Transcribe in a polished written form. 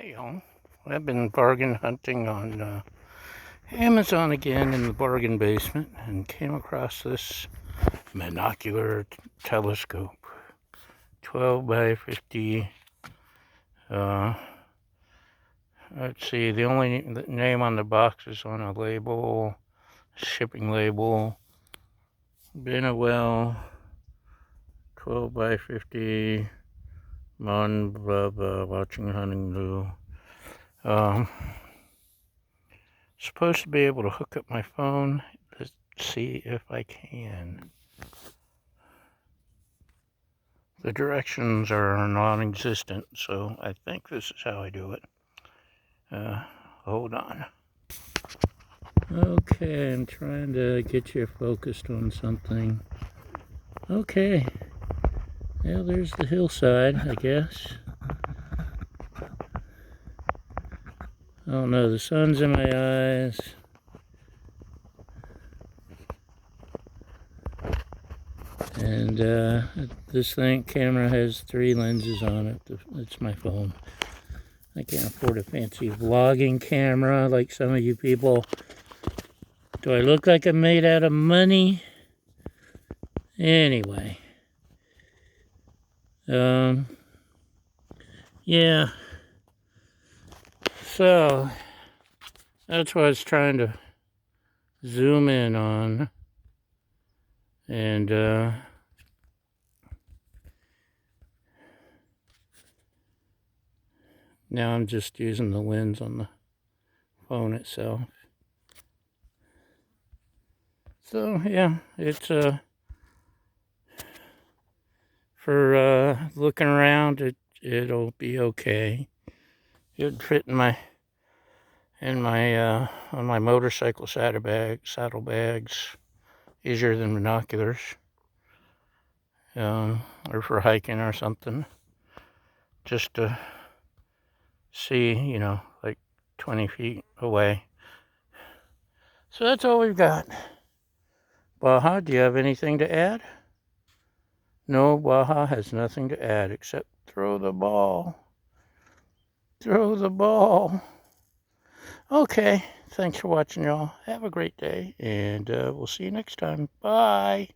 Hey y'all, I've been bargain hunting on Amazon again in the bargain basement and came across this Monocular telescope. 12 by 50. Let's see, the only name on the box is on a label, shipping label. Benewell, 12 by 50. Mon blah blah, watching hunting blue. Supposed to be able to hook up my phone. Let's see if I can. The directions are non-existent, so I think this is how I do it. Hold on. Okay, I'm trying to get you focused on something. Okay. Well, there's the hillside, I guess. Oh no, the sun's in my eyes. And this camera has 3 lenses on it. It's my phone. I can't afford a fancy vlogging camera like some of you people. Do I look like I'm made out of money? Anyway. Yeah. So, that's what I was trying to zoom in on. And, now I'm just using the lens on the phone itself. So, yeah, it's, for, looking around, it'll be okay. It'd fit in my, on my motorcycle saddlebags, easier than binoculars. Or for hiking or something. Just to see, like 20 feet away. So that's all we've got. Baja, do you have anything to add? No, Baja has nothing to add except throw the ball. Throw the ball. Okay, thanks for watching, y'all. Have a great day, and we'll see you next time. Bye.